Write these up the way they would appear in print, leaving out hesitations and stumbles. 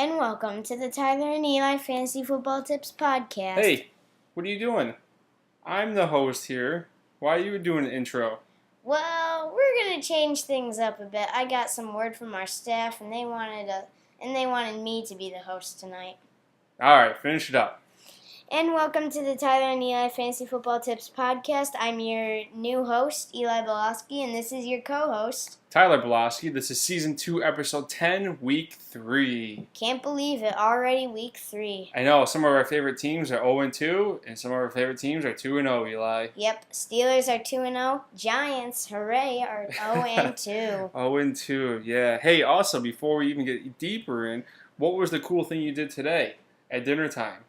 And welcome to the Tyler and Eli Fantasy Football Tips Podcast. Hey, what are you doing? I'm the host here. Why are you doing an intro? Well, we're gonna change things up a bit. I got some word from our staff, and they wanted me to be the host tonight. All right, finish it up. And welcome to the Tyler and Eli Fantasy Football Tips Podcast. I'm your new host, Eli Belosky, and this is your co-host, Tyler Belosky. This is Season 2, Episode 10, Week 3. Can't believe it, already Week 3. I know, some of our favorite teams are 0-2, and some of our favorite teams are 2-0, Eli. Yep, Steelers are 2-0. Giants, hooray, are 0-2. 0-2, yeah. Hey, also, before we even get deeper in, what was the cool thing you did today at dinner time?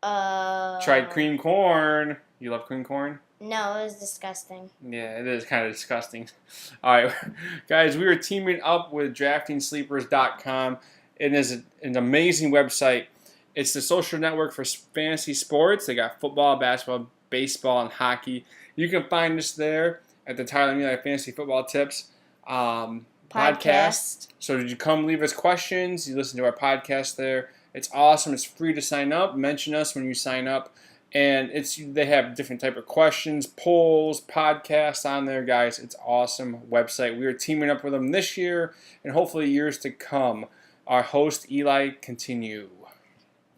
Tried cream corn. You love cream corn? No, it was disgusting. Yeah, it is kind of disgusting. All right, guys, we are teaming up with DraftingSleepers.com. It is an amazing website. It's the social network for fantasy sports. They got football, basketball, baseball, and hockey. You can find us there at the Tyler and Eli Fantasy Football Tips podcast. So did you come leave us questions? You listen to our podcast there. It's awesome. It's free to sign up. Mention us when you sign up. And they have different type of questions, polls, podcasts on there, guys. It's awesome website. We are teaming up with them this year and hopefully years to come. Our host, Eli, continue.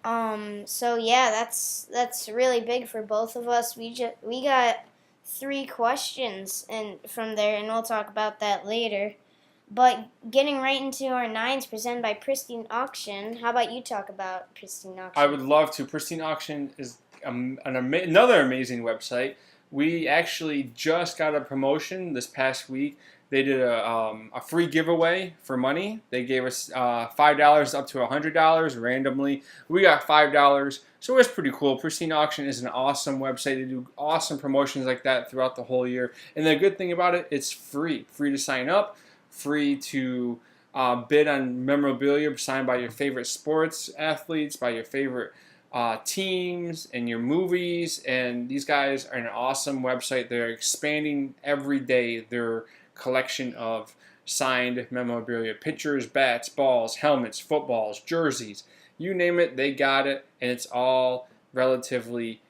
So yeah, that's really big for both of us. We got 3 questions from there, and we'll talk about that later. But getting right into our 9s presented by Pristine Auction, how about you talk about Pristine Auction? I would love to. Pristine Auction is another amazing website. We actually just got a promotion this past week. They did a free giveaway for money. They gave us $5 up to $100 randomly. We got $5, so it's pretty cool. Pristine Auction is an awesome website. They do awesome promotions like that throughout the whole year. And the good thing about it, it's free. Free to sign up, free to bid on memorabilia signed by your favorite sports athletes, by your favorite teams and your movies. And these guys are an awesome website. They're expanding every day their collection of signed memorabilia, pitchers, bats, balls, helmets, footballs, jerseys, you name it, they got it, and it's all relatively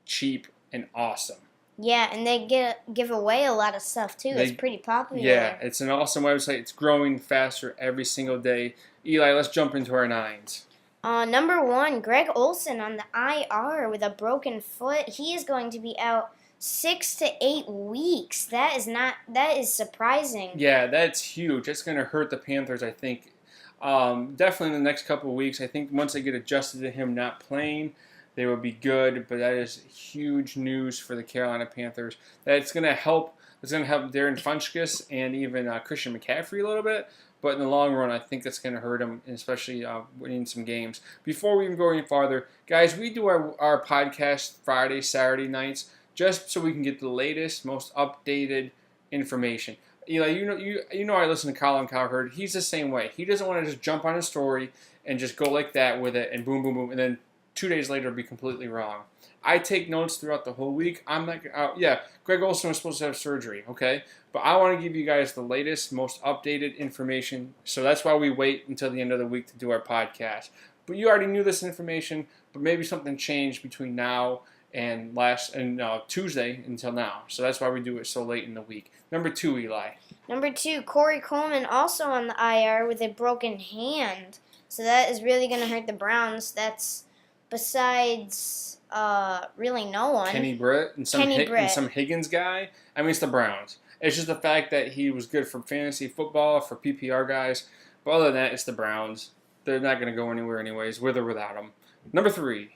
cheap and awesome. Yeah, and they give away a lot of stuff too. It's pretty popular. Yeah, it's an awesome website. It's growing faster every single day. Eli, let's jump into our 9s. Number 1, Greg Olsen on the IR with a broken foot. He is going to be out 6 to 8 weeks. That is surprising. Yeah, that's huge. That's going to hurt the Panthers, I think. Definitely in the next couple of weeks. I think once they get adjusted to him not playing, they will be good. But that is huge news for the Carolina Panthers. That's going to help. It's going to help Darren Funchess and even Christian McCaffrey a little bit. But in the long run, I think that's going to hurt him, especially winning some games. Before we even go any farther, guys, we do our podcast Friday, Saturday nights, just so we can get the latest, most updated information. Eli, you know I listen to Colin Cowherd. He's the same way. He doesn't want to just jump on a story and just go like that with it and boom, boom, boom, and then 2 days later be completely wrong. I take notes throughout the whole week. I'm like, Greg Olsen was supposed to have surgery, okay? But I want to give you guys the latest, most updated information. So that's why we wait until the end of the week to do our podcast. But you already knew this information, but maybe something changed between now and Tuesday until now. So that's why we do it so late in the week. Number 2, Eli. Number 2, Corey Coleman also on the IR with a broken hand. So that is really going to hurt the Browns. That's besides really no one. Kenny Britt and some Higgins guy. I mean, it's the Browns. It's just the fact that he was good for fantasy football, for PPR guys. But other than that, it's the Browns. They're not going to go anywhere anyways, with or without him. Number 3.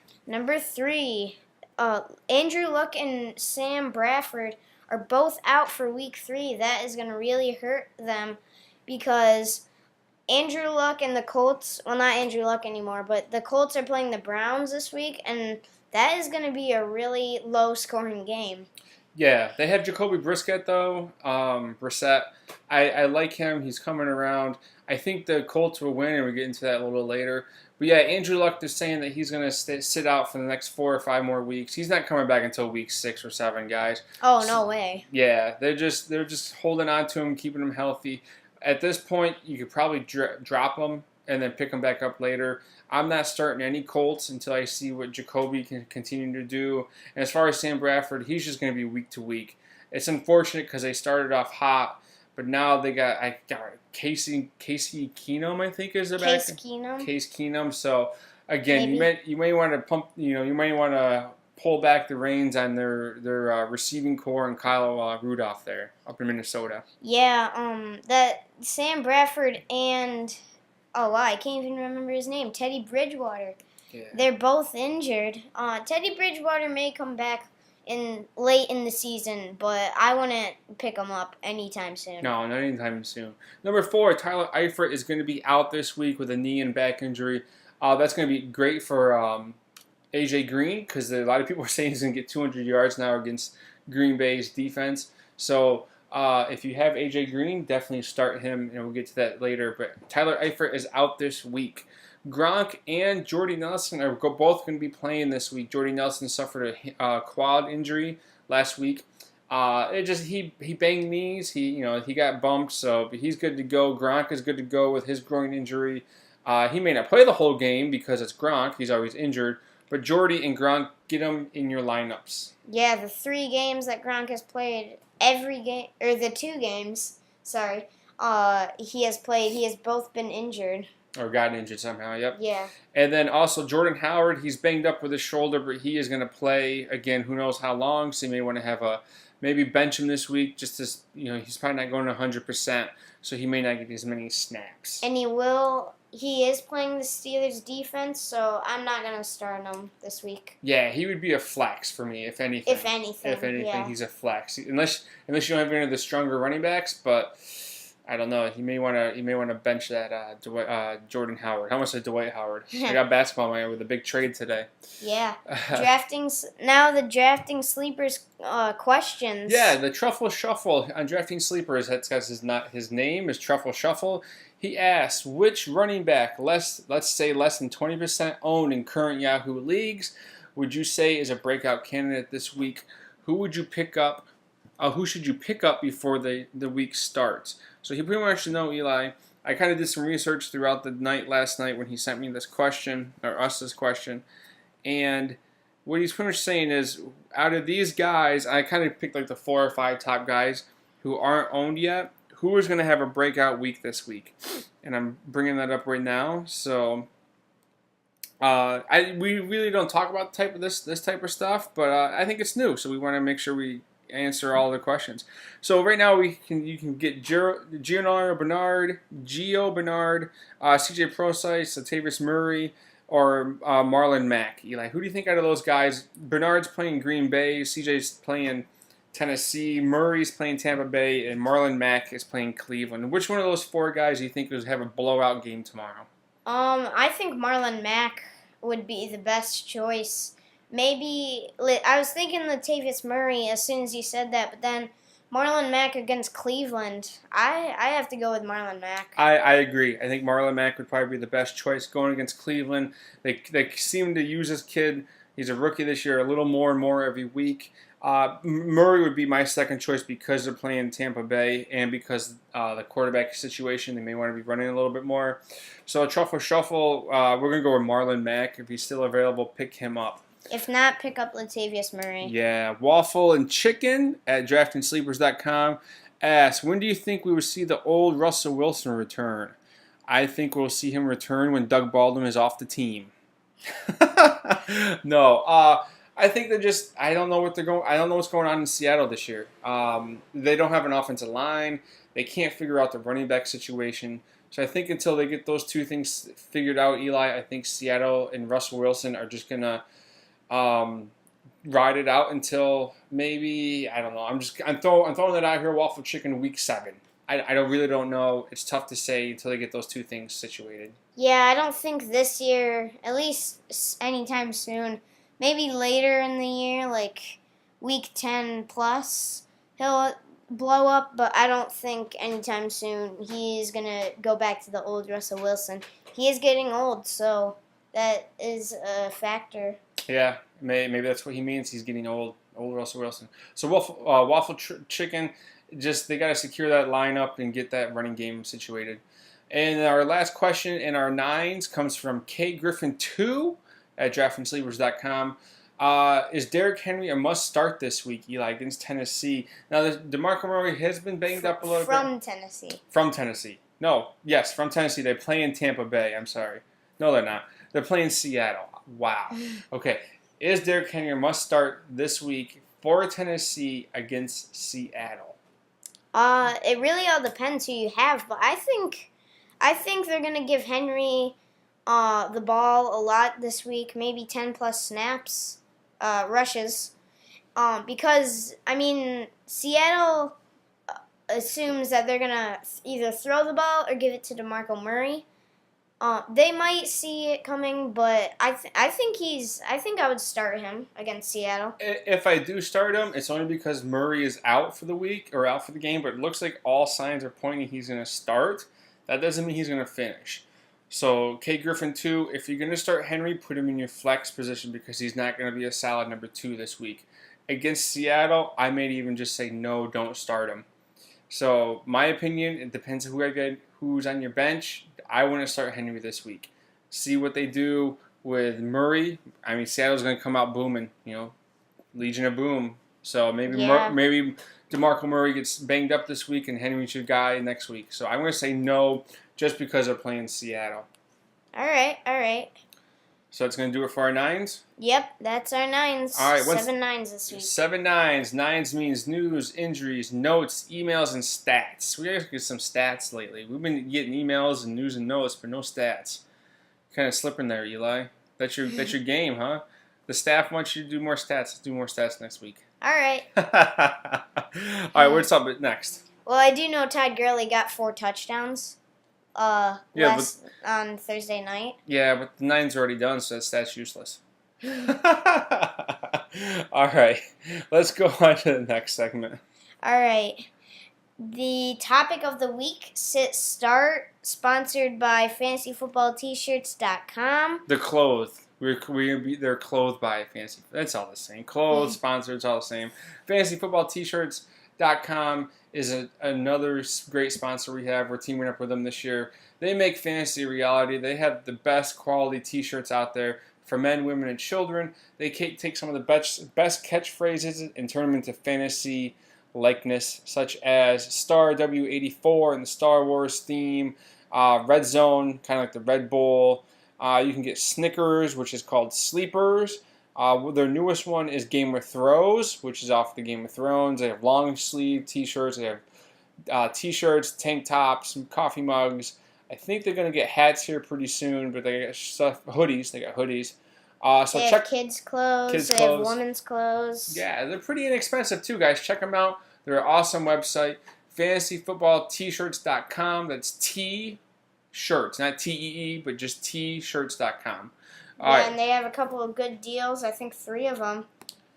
Andrew Luck and Sam Bradford are both out for Week 3. That is going to really hurt them because Andrew Luck and the Colts, well, not Andrew Luck anymore, but the Colts are playing the Browns this week, and that is going to be a really low-scoring game. Yeah, they have Jacoby Brissett, though. Brissett. I like him. He's coming around. I think the Colts will win, and we'll get into that a little later. But yeah, Andrew Luck is saying that he's going to sit out for the next 4 or 5 more weeks. He's not coming back until week 6 or 7, guys. Oh, no way. Yeah, they're just holding on to him, keeping him healthy. At this point, you could probably drop him and then pick him back up later. I'm not starting any Colts until I see what Jacoby can continue to do. And as far as Sam Bradford, he's just going to be week to week. It's unfortunate because they started off hot, but now they got Casey Keenum, I think is the back. Case Keenum. So again, you may want to you may want to pull back the reins on their receiving core and Kyle Rudolph there up in Minnesota. Yeah, that Sam Bradford and I can't even remember his name. Teddy Bridgewater. Yeah. They're both injured. Teddy Bridgewater may come back late in the season, but I wouldn't pick him up anytime soon. No, not anytime soon. Number 4, Tyler Eifert is going to be out this week with a knee and back injury. That's going to be great for AJ Green because a lot of people are saying he's going to get 200 yards now against Green Bay's defense. So if you have AJ Green, definitely start him, and we'll get to that later. But Tyler Eifert is out this week. Gronk and Jordy Nelson are both going to be playing this week. Jordy Nelson suffered a quad injury last week. He banged knees. He got bumped, so but he's good to go. Gronk is good to go with his groin injury. He may not play the whole game because it's Gronk. He's always injured. But Jordy and Gronk, get them in your lineups. Yeah, the 3 games that Gronk has played, the 2 games, he has played. He has both been injured. Or gotten injured somehow, yep. Yeah. And then also Jordan Howard, he's banged up with his shoulder, but he is going to play, again, who knows how long, so you may want to have maybe bench him this week, just as, he's probably not going 100%, so he may not get as many snaps. And he is playing the Steelers defense, so I'm not going to start him this week. Yeah, he would be a flex for me, if anything. If anything, yeah. He's a flex. Unless you don't have any of the stronger running backs, but I don't know. He may want to bench that Jordan Howard. How much is Dwight Howard? I got basketball man with a big trade today. Yeah. The drafting sleepers questions. Yeah, the Truffle Shuffle on drafting sleepers. That's his name is Truffle Shuffle. He asks, which running back, let's say less than 20% owned in current Yahoo leagues, would you say is a breakout candidate this week? Who would you pick up? Who should you pick up before the week starts? So he pretty much know, Eli. I kind of did some research throughout the night last night when he sent me this question, or us this question. And what he's pretty much saying is, out of these guys, I kind of picked like the 4 or 5 top guys who aren't owned yet. Who is going to have a breakout week this week? And I'm bringing that up right now. So we really don't talk about this type of stuff, but I think it's new. So we want to make sure we answer all the questions. So right now you can get Gio Bernard, CJ Prosise, Latavius Murray, or Marlon Mack. Eli, who do you think out of those guys? Bernard's playing Green Bay, CJ's playing Tennessee, Murray's playing Tampa Bay, and Marlon Mack is playing Cleveland. Which one of those 4 guys do you think will have a blowout game tomorrow? I think Marlon Mack would be the best choice. Maybe I was thinking Latavius Murray as soon as you said that, but then Marlon Mack against Cleveland. I have to go with Marlon Mack. I agree. I think Marlon Mack would probably be the best choice going against Cleveland. They seem to use this kid. He's a rookie this year, a little more and more every week. Murray would be my second choice because they're playing Tampa Bay and because the quarterback situation, they may want to be running a little bit more. So Truffle Shuffle, we're going to go with Marlon Mack. If he's still available, pick him up. If not, pick up Latavius Murray. Yeah. Waffle and Chicken at DraftingSleepers.com asks, when do you think we will see the old Russell Wilson return? I think we'll see him return when Doug Baldwin is off the team. No. I think they're just. I don't know what's going on in Seattle this year. They don't have an offensive line. They can't figure out the running back situation. So I think until they get those 2 things figured out, Eli, I think Seattle and Russell Wilson are just gonna ride it out until maybe, I don't know. I'm throwing that out here. Waffle Chicken week 7. I really don't know. It's tough to say until they get those 2 things situated. Yeah, I don't think this year, at least anytime soon. Maybe later in the year, like week 10 plus, he'll blow up, but I don't think anytime soon he's going to go back to the old Russell Wilson. He is getting old, so that is a factor. Yeah, maybe that's what he means. He's getting old Russell Wilson. So Waffle Chicken, just they got to secure that lineup and get that running game situated. And our last question in our nines comes from K Griffin 2 at draftandsleepers.com. Is Derrick Henry a must start this week, Eli, against Tennessee? Now, DeMarco Murray has been banged up a little bit. From Tennessee. From Tennessee. No, yes, from Tennessee. They play in Tampa Bay. I'm sorry. No, they're not. They're playing Seattle. Wow. Okay. Is Derrick Henry a must start this week for Tennessee against Seattle? It really all depends who you have, but I think they're gonna give Henry the ball a lot this week, maybe 10 plus snaps, rushes, because I mean Seattle assumes that they're gonna either throw the ball or give it to DeMarco Murray. They might see it coming, but I think I would start him against Seattle. If I do start him, it's only because Murray is out for the week or out for the game, but it looks like all signs are pointing he's going to start. That doesn't mean he's going to finish. So, K Griffin 2, if you're going to start Henry, put him in your flex position because he's not going to be a solid number 2 this week. Against Seattle, I may even just say no, don't start him. So, my opinion, it depends who's on your bench. I want to start Henry this week. See what they do with Murray. I mean, Seattle's going to come out booming, Legion of Boom. So maybe maybe DeMarco Murray gets banged up this week and Henry's your guy next week. So I'm going to say no just because they're playing Seattle. All right. So it's going to do it for our nines? Yep, that's our nines. All right, 7 nines this week. 7 nines. Nines means news, injuries, notes, emails, and stats. We gotta get some stats lately. We've been getting emails and news and notes, but no stats. Kind of slipping there, Eli. That's your game, huh? The staff wants you to do more stats. Let's do more stats next week. All right. All right, what's up next? Well, I do know Todd Gurley got 4 touchdowns. On Thursday night. Yeah, but the nine's already done, so that's useless. All right, let's go on to the next segment. All right. The topic of the week, Sit Start, sponsored by FantasyFootballT-shirts.com. The clothed. They're clothed by Fantasy. That's all the same. Clothes, sponsored, it's all the same. FantasyFootballT-shirts.com is another great sponsor we have. We're teaming up with them this year. They make fantasy reality. They have the best quality T-shirts out there for men, women, and children. They take some of the best catchphrases and turn them into fantasy likeness, such as Star W84 and the Star Wars theme, Red Zone, kind of like the Red Bull. You can get Snickers, which is called Sleepers. Their newest one is Game of Throws, which is off the Game of Thrones. They have long sleeve T-shirts. They have T-shirts, tank tops, coffee mugs. I think they're going to get hats here pretty soon, but they got hoodies. They got hoodies. So they have kids' clothes. They have women's clothes. Yeah, they're pretty inexpensive too, guys. Check them out. They're an awesome website. FantasyFootballT-shirts.com. That's T-shirts, not T-E-E, but just T-shirts.com. And they have a couple of good deals. I think 3 of them.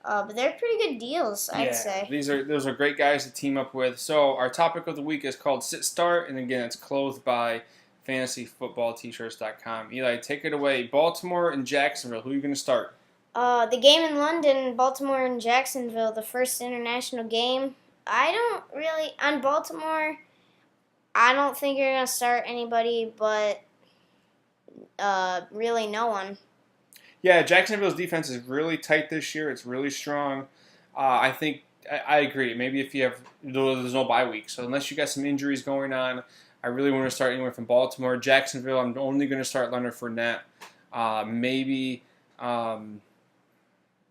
But they're pretty good deals, I'd say. Those are great guys to team up with. So our topic of the week is called Sit Start, and again, it's clothed by FantasyFootballT-shirts.com. Eli, take it away. Baltimore and Jacksonville. Who are you going to start? The game in London, Baltimore and Jacksonville, the first international game. On Baltimore, I don't think you're going to start anybody but really no one. Yeah, Jacksonville's defense is really tight this year. It's really strong. I think I agree. Maybe if you have there's no bye week, so unless you got some injuries going on, I really want to start anyone from Baltimore. Jacksonville, I'm only going to start Leonard Fournette. Maybe Leonard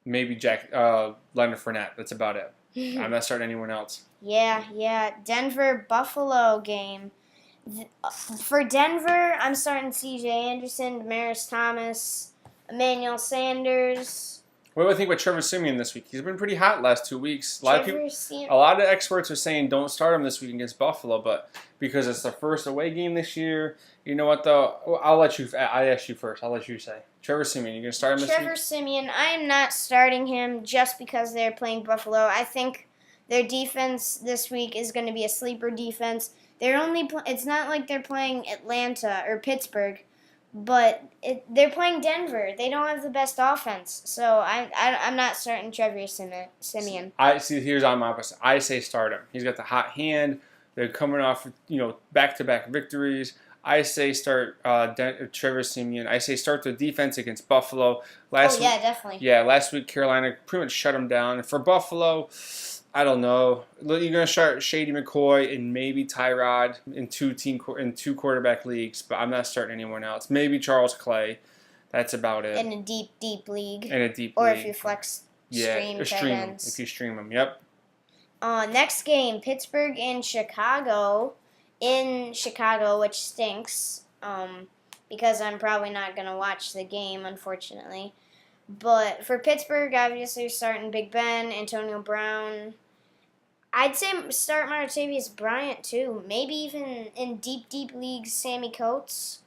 Fournette. That's about it. I'm not starting anyone else. Yeah. Denver-Buffalo game. For Denver, I'm starting C.J. Anderson, Demaryius Thomas, Emmanuel Sanders. What do I think about Trevor Siemian this week? He's been pretty hot last 2 weeks. A lot of experts are saying don't start him this week against Buffalo, but because it's the first away game this year, you know what though? I asked you first. I'll let you say. Trevor Siemian, you gonna start him this week? Trevor Siemian, I am not starting him just because they're playing Buffalo. I think their defense this week is going to be a sleeper defense. It's not like they're playing Atlanta or Pittsburgh. But they're playing Denver. They don't have the best offense, so I'm not starting Trevor Siemian. Here's on my opposite. I say start him. He's got the hot hand. They're coming off back-to-back victories. I say start Trevor Siemian. I say start the defense against Buffalo. Oh yeah, definitely. Last week Carolina pretty much shut them down. And for Buffalo, I don't know. You're gonna start Shady McCoy and maybe Tyrod in two quarterback leagues, but I'm not starting anyone else. Maybe Charles Clay. That's about it. In a deep league. In a deep or league. if you flex stream tight them. ends. If you stream them, yep. Next game, Pittsburgh and Chicago. In Chicago, which stinks, because I'm probably not gonna watch the game, unfortunately. But for Pittsburgh, obviously starting Big Ben, Antonio Brown. I'd say start Martavius Bryant too. Maybe even in deep leagues, Sammy Coates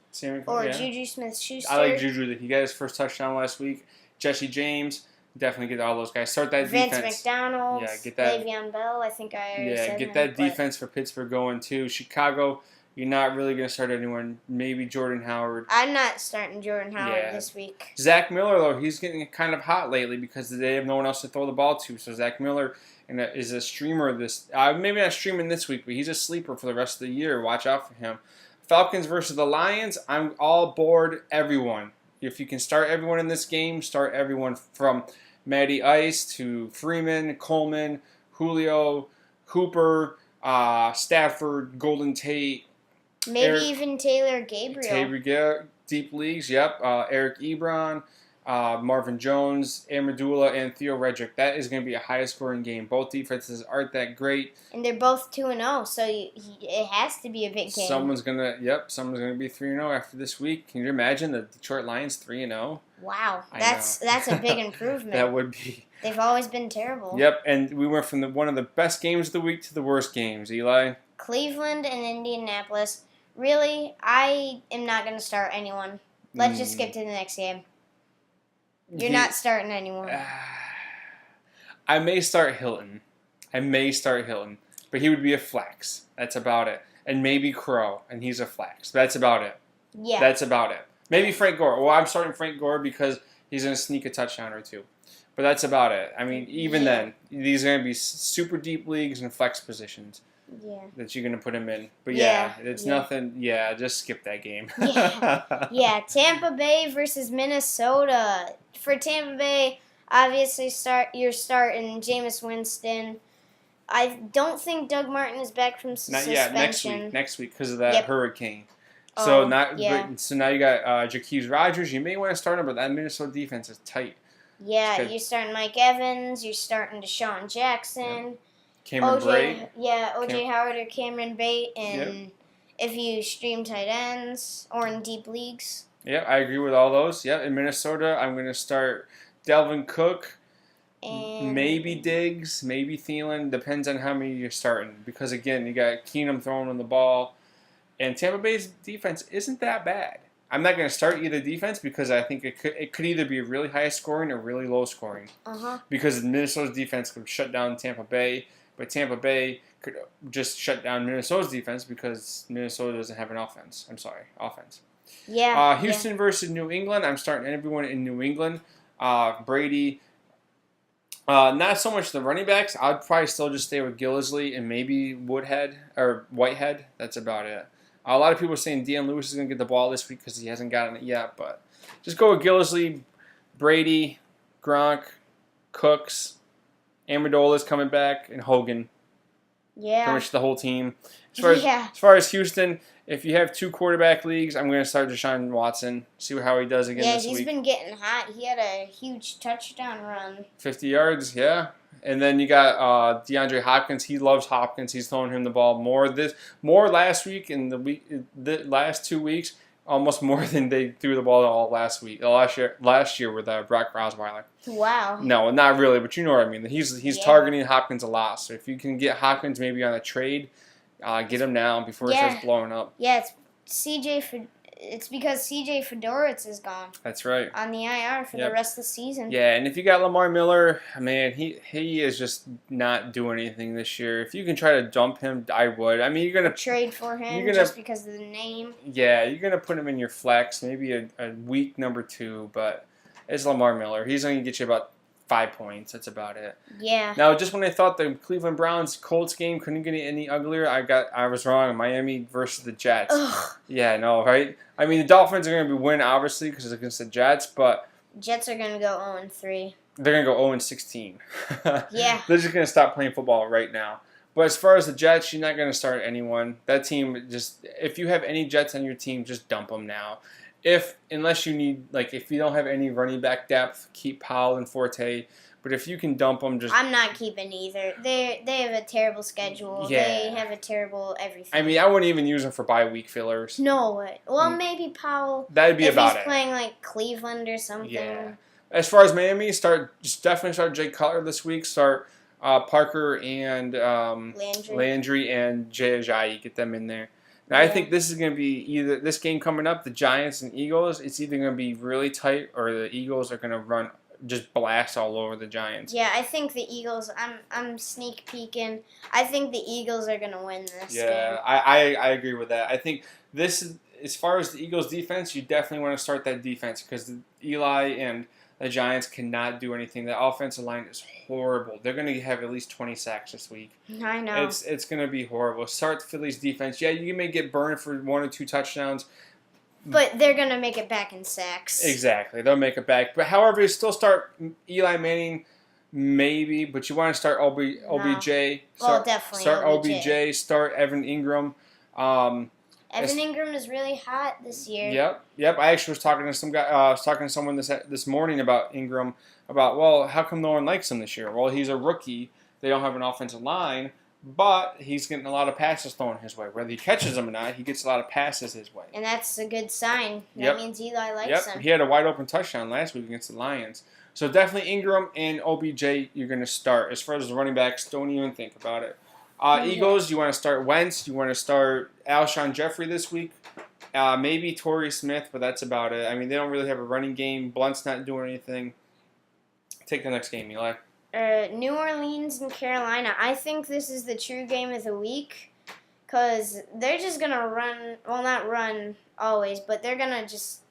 or Juju Smith-Schuster. I like Juju. He got his first touchdown last week. Jesse James, definitely get all those guys. Start that Vince defense. McDonald. Yeah, get that. Le'Veon Bell. I think I already said get him, that defense for Pittsburgh going too. Chicago, you're not really gonna start anyone. Maybe Jordan Howard. I'm not starting Jordan Howard this week. Zach Miller though, he's getting kind of hot lately because they have no one else to throw the ball to. So Zach Miller is a streamer maybe not streaming this week, but he's a sleeper for the rest of the year. Watch out for him. Falcons versus the Lions. I'm all aboard everyone. If you can start everyone in this game, start everyone from Matty Ice to Freeman, Coleman, Julio, Hooper, Stafford, Golden Tate. Maybe even Taylor Gabriel. Deep leagues, yep. Eric Ebron, Marvin Jones, Amendola, and Theo Redrick. That is going to be a high-scoring game. Both defenses aren't that great. And they're both 2-0, so it has to be a big game. Someone's gonna be 3-0 after this week. Can you imagine the Detroit Lions 3-0? Wow, that's a big improvement. That would be. They've always been terrible. Yep, and we went from one of the best games of the week to the worst games. Eli? Cleveland and Indianapolis. Really, I am not going to start anyone. Let's just skip to the next game. You're not starting anyone. I may start Hilton. But he would be a flex. That's about it. And maybe Crow, and he's a flex. That's about it. Yeah. That's about it. Maybe Frank Gore. Well, I'm starting Frank Gore because he's going to sneak a touchdown or two. But that's about it. I mean, even then, these are going to be super deep leagues and flex positions. Yeah. That you're going to put him in. But nothing. Yeah, just skip that game. Yeah, Tampa Bay versus Minnesota. For Tampa Bay, obviously you're starting Jameis Winston. I don't think Doug Martin is back from suspension. Not yet. Next week because of that hurricane. So now you got Jaquez Rodgers. You may want to start him, but that Minnesota defense is tight. Yeah, you're starting Mike Evans. You're starting Deshaun Jackson. Cameron Brate. Yeah, O.J. Howard or Cameron Brate. And if you stream tight ends or in deep leagues. Yeah, I agree with all those. Yeah, in Minnesota, I'm going to start Dalvin Cook. And maybe Diggs, maybe Thielen. Depends on how many you're starting. Because, again, you got Keenum throwing on the ball. And Tampa Bay's defense isn't that bad. I'm not going to start either defense because I think it could either be really high scoring or really low scoring. Because Minnesota's defense could shut down Tampa Bay. But Tampa Bay could just shut down Minnesota's defense because Minnesota doesn't have an offense. Yeah. Houston versus New England. I'm starting everyone in New England. Brady. Not so much the running backs. I'd probably still just stay with Gillislee and maybe Whitehead. That's about it. A lot of people are saying Deion Lewis is going to get the ball this week because he hasn't gotten it yet. But just go with Gillislee, Brady, Gronk, Cooks. Amendola's coming back, and Hogan. Yeah. Pretty much the whole team. As far as Houston, if you have two quarterback leagues, I'm going to start Deshaun Watson. See how he does again this week. Yeah, he's been getting hot. He had a huge touchdown run. 50 yards, yeah. And then you got DeAndre Hopkins. He loves Hopkins. He's throwing him the ball more last week and the last 2 weeks. Almost more than they threw the ball all last year with Brock Osweiler. Wow. No, not really, but you know what I mean. He's targeting Hopkins a lot. So if you can get Hopkins maybe on a trade, get him now before it starts blowing up. Yeah, it's because C.J. Fedorowicz is gone. That's right. On the IR for the rest of the season. Yeah, and if you got Lamar Miller, man, he is just not doing anything this year. If you can try to dump him, I would. I mean, you're going to trade for him just because of the name. Yeah, you're going to put him in your flex, maybe a week number 2, but it's Lamar Miller. He's going to get you about 5 points. That's about it. Yeah. Now, just when I thought the Cleveland Browns Colts game couldn't get any uglier, I was wrong. Miami versus the Jets. Ugh. Yeah, no, right? I mean, the Dolphins are going to win obviously because it's against the Jets, but Jets are gonna go 0-3. they're going to go 0-16. Yeah. They're just going to stop playing football right now. But as far as the Jets, you're not going to start anyone. That team just, if you have any Jets on your team, just dump them now. Unless you need, like, if you don't have any running back depth, keep Powell and Forte. But if you can dump them, just. I'm not keeping either. They have a terrible schedule. Yeah. They have a terrible everything. I mean, I wouldn't even use them for bye week fillers. No way. Well, maybe Powell. That'd be if about he's it. playing like Cleveland or something. Yeah. As far as Miami, definitely start Jay Cutler this week. Start Parker and Landry and Jay Ajayi. Get them in there. Now, I think this is going to be either this game coming up, the Giants and Eagles. It's either going to be really tight or the Eagles are going to just blast all over the Giants. Yeah, I think the Eagles. I'm sneak peeking. I think the Eagles are gonna win this game. Yeah, I agree with that. I think this is, as far as the Eagles defense, you definitely want to start that defense because Eli and the Giants cannot do anything. The offensive line is horrible. They're going to have at least 20 sacks this week. I know. It's going to be horrible. Start Philly's defense. Yeah, you may get burned for 1 or 2 touchdowns. But they're going to make it back in sacks. Exactly. They'll make it back. But however, you still start Eli Manning, maybe, but you want to start OBJ. Well, definitely Start OBJ. Start Evan Ingram. Evan Ingram is really hot this year. Yep. I actually was talking to some guy. I was talking to someone this morning about Ingram. Well, how come no one likes him this year? Well, he's a rookie. They don't have an offensive line, but he's getting a lot of passes thrown his way. Whether he catches them or not, he gets a lot of passes his way. And that's a good sign. Yep. That means Eli likes him. He had a wide open touchdown last week against the Lions. So definitely Ingram and OBJ you're going to start. As far as the running backs, don't even think about it. Eagles, you want to start Wentz. You want to start Alshon Jeffrey this week. Maybe Torrey Smith, but that's about it. I mean, they don't really have a running game. Blunt's not doing anything. Take the next game, Eli. New Orleans and Carolina. I think this is the true game of the week because they're just going to run. Well, not run always, but they're going to just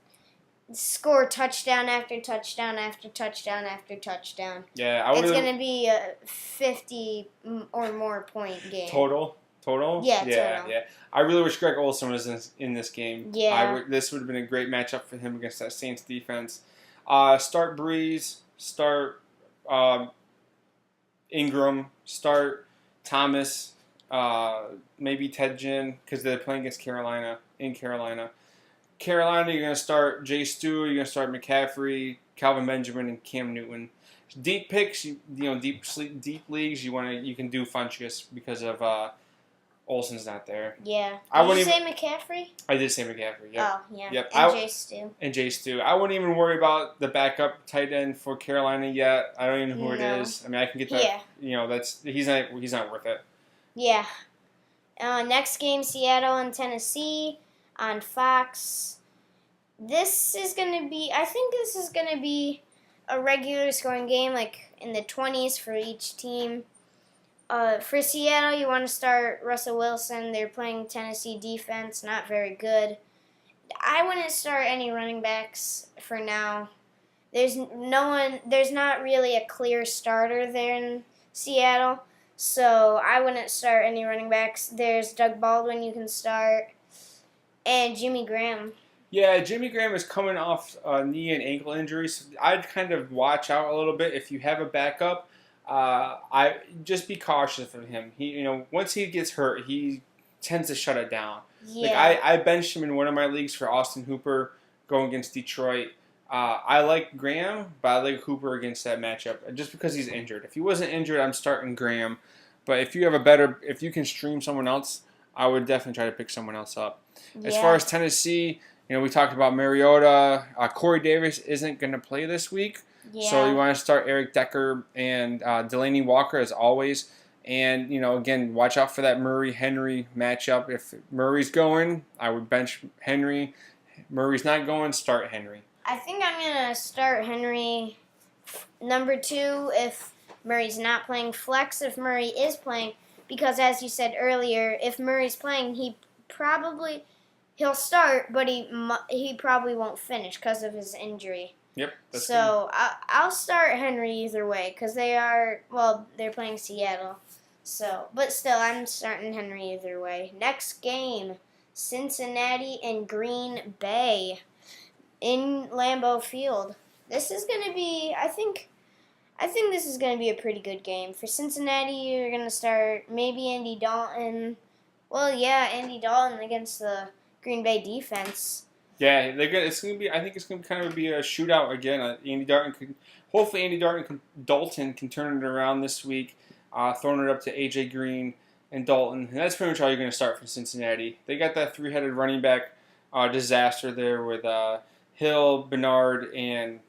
score touchdown after touchdown after touchdown after touchdown. Yeah, it's going to be a 50 or more point game. Total? Yeah, total. Yeah. I really wish Greg Olsen was in this game. Yeah. This would have been a great matchup for him against that Saints defense. Start Breeze. Start Ingram. Start Thomas. Maybe Ted Ginn because they're playing against Carolina in Carolina. Carolina, you're going to start Jay Stu, you're going to start McCaffrey, Calvin Benjamin, and Cam Newton. Deep picks, deep leagues, you can do Funchess because of Olsen's not there. Yeah. Did you say McCaffrey? I did say McCaffrey. Yep. Oh yeah. Yep. And Jay Stu. I wouldn't even worry about the backup tight end for Carolina yet. I don't even know who it is. I mean, I can get that. Yeah. He's not worth it. Yeah. Next game, Seattle and Tennessee on Fox. I think this is going to be a regular scoring game, like in the 20s for each team. For Seattle, you want to start Russell Wilson. They're playing Tennessee defense, not very good. I wouldn't start any running backs for now. There's not really a clear starter there in Seattle, so I wouldn't start any running backs. There's Doug Baldwin you can start. And Jimmy Graham. Yeah, Jimmy Graham is coming off knee and ankle injuries. I'd kind of watch out a little bit if you have a backup. I just be cautious of him. Once he gets hurt, he tends to shut it down. Yeah. Like I benched him in one of my leagues for Austin Hooper going against Detroit. I like Graham, but I like Hooper against that matchup just because he's injured. If he wasn't injured, I'm starting Graham. But if you can stream someone else, I would definitely try to pick someone else up. As far as Tennessee, we talked about Mariota. Corey Davis isn't going to play this week. Yeah. So you want to start Eric Decker and Delaney Walker as always. And, again, watch out for that Murray-Henry matchup. If Murray's going, I would bench Henry. Murray's not going, start Henry. I think I'm going to start Henry number 2 if Murray's not playing. Flex if Murray is playing. Because as you said earlier, if Murray's playing, he'll start, but he probably won't finish because of his injury. Yep. That's good. So I'll start Henry either way because they're playing Seattle. So, but still, I'm starting Henry either way. Next game, Cincinnati and Green Bay in Lambeau Field. This is going to be, I think this is going to be a pretty good game. For Cincinnati, you're going to start maybe Andy Dalton. Well, yeah, Andy Dalton against the Green Bay defense. Yeah, they're good. It's gonna be. I think it's gonna kind of be a shootout again. Hopefully, Dalton can turn it around this week, throwing it up to AJ Green and Dalton. And that's pretty much all you're gonna start for Cincinnati. They got that three-headed running back disaster there with Hill, Bernard, and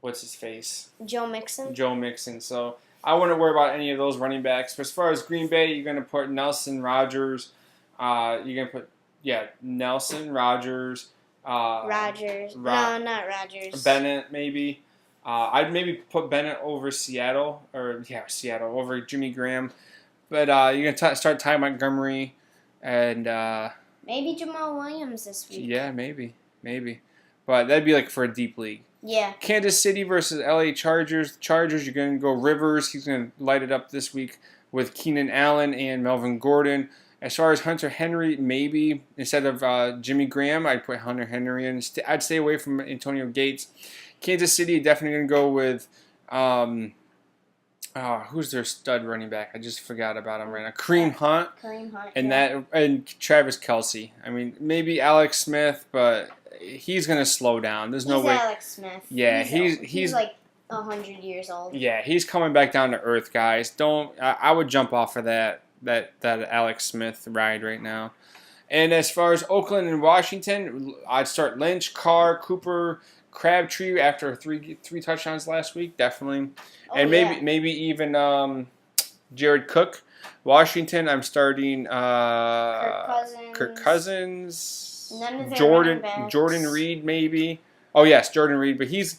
what's his face? Joe Mixon. Joe Mixon. So I wouldn't worry about any of those running backs. But as far as Green Bay, you're gonna put Nelson, Rogers. You're gonna put. Yeah, Nelson, Rogers. Rogers. No, not Rogers. Bennett, maybe. I'd maybe put Bennett over Seattle over Jimmy Graham. But you're going to start Ty Montgomery and maybe Jamal Williams this week. Yeah, maybe. But that'd be like for a deep league. Yeah. Kansas City versus LA Chargers. Chargers, you're going to go Rivers. He's going to light it up this week with Keenan Allen and Melvin Gordon. As far as Hunter Henry, maybe instead of Jimmy Graham, I'd put Hunter Henry in. I'd stay away from Antonio Gates. Kansas City, definitely going to go with who's their stud running back? I just forgot about him right now. Kareem Hunt. And Travis Kelce. I mean, maybe Alex Smith, but he's going to slow down. There's no way. Alex Smith. Yeah, he's like 100 years old. Yeah, he's coming back down to earth, guys. I would jump off of that Alex Smith ride right now. And as far as Oakland and Washington, I'd start Lynch, Carr, Cooper, Crabtree after three touchdowns last week, definitely. And maybe even Jared Cook. Washington, I'm starting Kirk Cousins. None of their Jordan Reed, maybe. Oh yes, Jordan Reed, but he's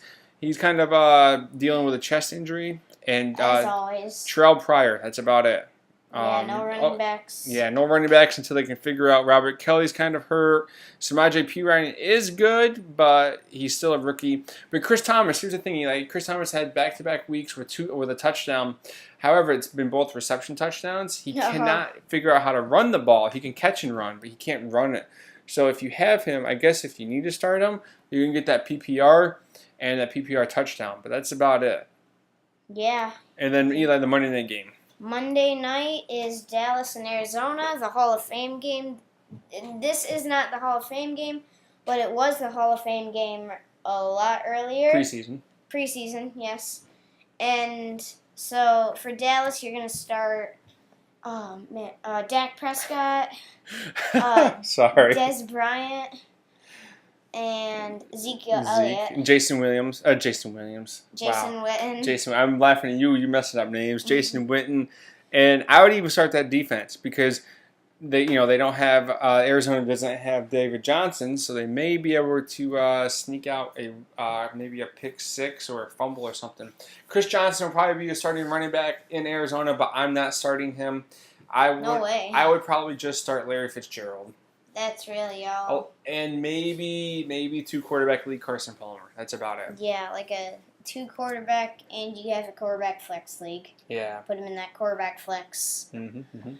kind of dealing with a chest injury. And as always, Terrell Pryor. That's about it. No running backs. Yeah, no running backs until they can figure out. Robert Kelly's kind of hurt. Samaje Perine is good, but he's still a rookie. But Chris Thomas, here's the thing: Chris Thomas had back-to-back weeks with a touchdown. However, it's been both reception touchdowns. He cannot figure out how to run the ball. He can catch and run, but he can't run it. So if you have him, I guess if you need to start him, you can get that PPR and that PPR touchdown. But that's about it. Yeah. And then Eli, the Monday night game. Monday night is Dallas and Arizona, the Hall of Fame game. This is not the Hall of Fame game, but it was the Hall of Fame game a lot earlier. Preseason, yes. And so for Dallas, you're going to start Dak Prescott, Sorry. Des Bryant, and Ezekiel Elliott. Jason Williams. Wow. Witten. I'm laughing at you. You're messing up names. Jason Witten. And I would even start that defense because they don't have Arizona doesn't have David Johnson, so they may be able to sneak out maybe a pick six or a fumble or something. Chris Johnson will probably be a starting running back in Arizona, but I'm not starting him. No way. I would probably just start Larry Fitzgerald. That's really all. Oh, and maybe 2-quarterback league Carson Palmer. That's about it. Yeah, like a 2-quarterback, and you have a quarterback flex league. Yeah. Put him in that quarterback flex. Mm-hmm.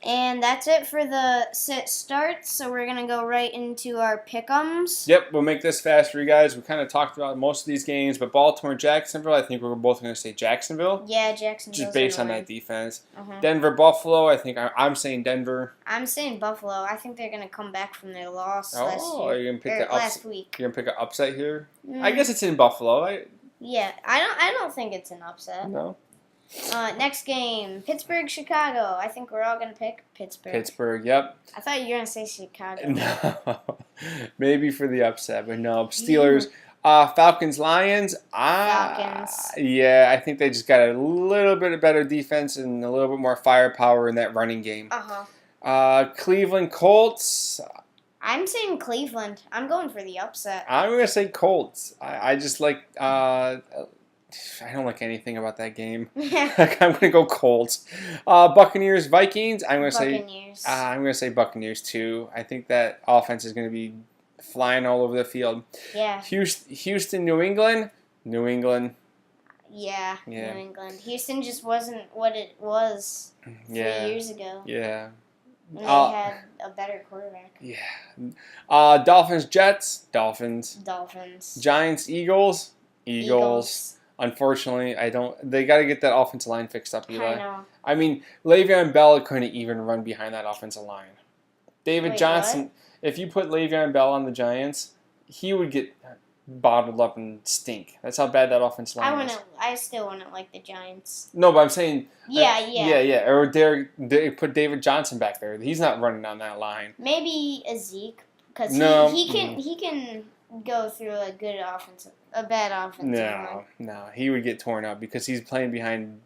And that's it for the sit starts. So we're gonna go right into our pick'ems. Yep, we'll make this fast for you guys. We kind of talked about most of these games, but Baltimore, Jacksonville. I think we're both gonna say Jacksonville. Yeah, Jacksonville. Just based on that defense. Uh-huh. Denver, Buffalo. I think I'm saying Denver. I'm saying Buffalo. I think they're gonna come back from their loss you're gonna pick last week. You're gonna pick an upset here. I guess it's in Buffalo. Yeah, I don't think it's an upset. No. Next game, Pittsburgh, Chicago. I think we're all going to pick Pittsburgh. Pittsburgh, yep. I thought you were going to say Chicago. No. Maybe for the upset, but no. Steelers, Falcons, Lions. Falcons. Yeah, I think they just got a little bit of better defense and a little bit more firepower in that running game. Cleveland, Colts. I'm saying Cleveland. I'm going for the upset. I'm going to say Colts. I just like... I don't like anything about that game. I'm going to go Colts. Buccaneers, Vikings. I'm going to say Buccaneers too. I think that offense is going to be flying all over the field. Yeah. Houston, New England. Yeah, Yeah. New England. Houston just wasn't what it was 3 years ago. Yeah. When they had a better quarterback. Yeah. Dolphins, Jets. Dolphins. Giants, Eagles. Unfortunately, they got to get that offensive line fixed up, Eli. I know. I mean, Le'Veon Bell couldn't even run behind that offensive line. David Johnson, what? If you put Le'Veon Bell on the Giants, he would get bottled up and stink. That's how bad that offensive line is. I still wouldn't like the Giants. No, but I'm saying... Yeah. Or they put David Johnson back there. He's not running on that line. Maybe a Zeke, because he can go through a bad offensive line. No, he would get torn up because he's playing behind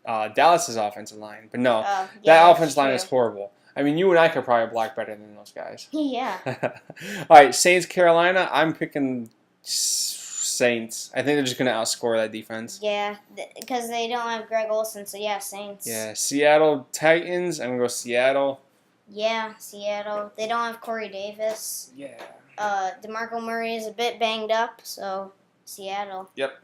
Dallas's offensive line. But no, that offensive line is horrible. I mean, you and I could probably block better than those guys. Yeah. All right, Saints, Carolina. I'm picking Saints. I think they're just going to outscore that defense. Yeah, because they don't have Greg Olsen, so yeah, Saints. Yeah, Seattle, Titans. I'm going to go Seattle. Yeah, Seattle. They don't have Corey Davis. Yeah. DeMarco Murray is a bit banged up, so Seattle. Yep.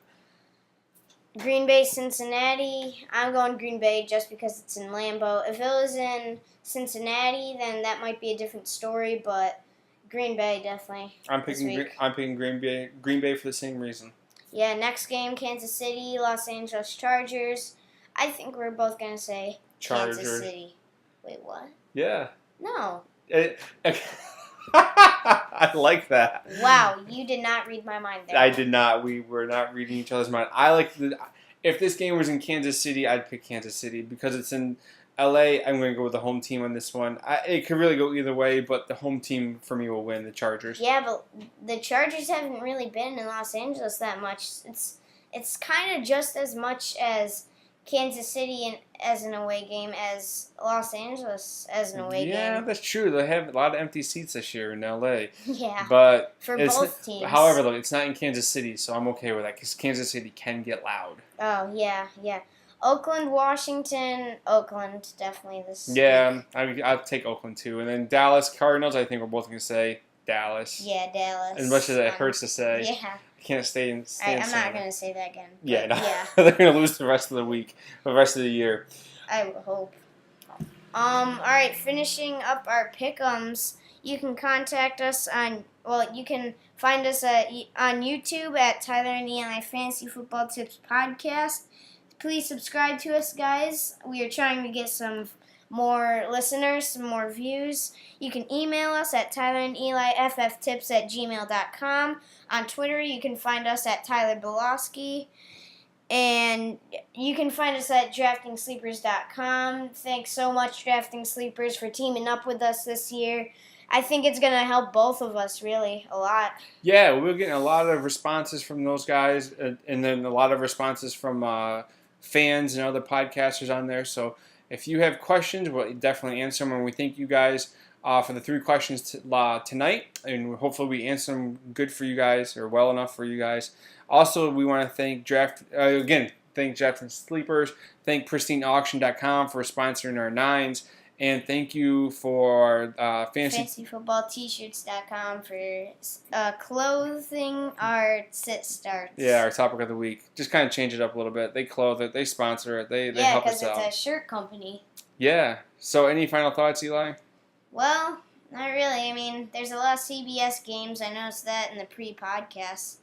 Green Bay, Cincinnati. I'm going Green Bay just because it's in Lambeau. If it was in Cincinnati, then that might be a different story, but Green Bay definitely. I'm picking Green Bay for the same reason. Yeah, next game, Kansas City, Los Angeles Chargers. I think we're both going to say Chargers. Kansas City. Wait, what? Yeah. No. I like that. Wow, you did not read my mind there. I did not. We were not reading each other's mind. If this game was in Kansas City, I'd pick Kansas City because it's in LA. I'm going to go with the home team on this one. It could really go either way, but the home team for me will win. The Chargers. Yeah, but the Chargers haven't really been in Los Angeles that much. It's kind of just as much as Kansas City as an away game as Los Angeles as an away game. Yeah, that's true. They have a lot of empty seats this year in LA. Yeah. But for both teams. However, though, it's not in Kansas City, so I'm okay with that because Kansas City can get loud. Oh, yeah. Oakland, Washington. Oakland, definitely this Yeah, I'll take Oakland too. And then Dallas, Cardinals, I think we're both going to say Dallas. Yeah, Dallas. As much as it hurts to say. Yeah. I can't stand I'm not going to say that again. Yeah, no. Yeah. They're going to lose the rest of the week, the rest of the year. I would hope. Alright, finishing up our pick'ems, you can contact us you can find us on YouTube at Tyler and Eli Fantasy Football Tips Podcast. Please subscribe to us, guys. We are trying to get some more listeners, some more views. You can email us at tylerandelifftips@gmail.com. On Twitter, you can find us at Tyler Belowski. And you can find us at DraftingSleepers.com. Thanks so much, Drafting Sleepers, for teaming up with us this year. I think it's going to help both of us, really, a lot. Yeah, we're getting a lot of responses from those guys, and then a lot of responses from fans and other podcasters on there. So if you have questions, we'll definitely answer them. And we thank you guys for the 3 questions tonight. And hopefully we answer them good for you guys, or well enough for you guys. Also, we want to thank Drafting Sleepers. Thank PristineAuction.com for sponsoring our 9s. And thank you for FantasyFootballT-shirts.com for clothing our sit starts. Yeah, our topic of the week. Just kind of change it up a little bit. They clothe it. They sponsor it. They help us out. Yeah, because it's a shirt company. Yeah. So any final thoughts, Eli? Well, not really. I mean, there's a lot of CBS games. I noticed that in the pre-podcast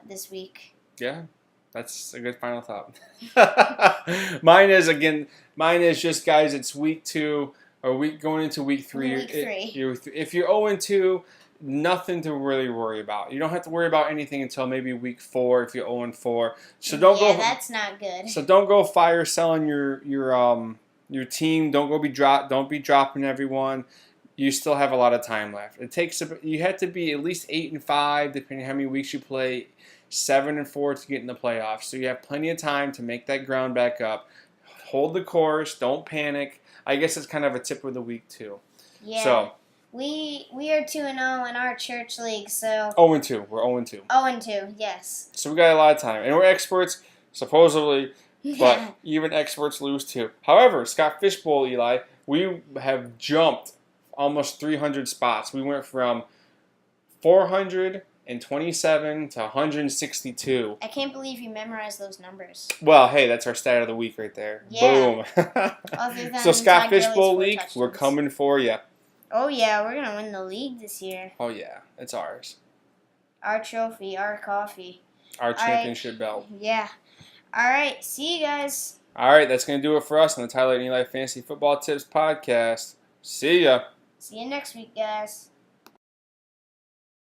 this week. Yeah. That's a good final thought. Mine is just, guys, it's week 2 or going into week 3. Week 3. If you're 0-2, nothing to really worry about. You don't have to worry about anything until maybe week 4 if you're 0-4. So don't go. That's not good. So don't go fire selling your team. Don't be dropping everyone. You still have a lot of time left. You have to be at least 8-5, depending on how many weeks you play. 7-4 to get in the playoffs. So you have plenty of time to make that ground back up. Hold the course. Don't panic. I guess it's kind of a tip of the week too. Yeah. So we are 2-0 in our church league. So 0-2. We're 0-2. 0-2. Yes. So we got a lot of time, and we're experts supposedly, but even experts lose too. However, Scott Fishbowl, Eli, we have jumped almost 300 spots. We went from 427 to 162. I can't believe you memorized those numbers. Well, hey, that's our stat of the week right there. Yeah. Boom. Other than So Scott Todd Gurley's Fishbowl 4 League, we're touchdowns. coming for you. Oh yeah, we're gonna win the league this year. Oh yeah, it's ours. Our trophy, our coffee. Our right. championship belt. Yeah. All right. See you guys. All right, that's going to do it for us on the Tyler and Eli Fantasy Football Tips podcast. See ya. See you next week, guys.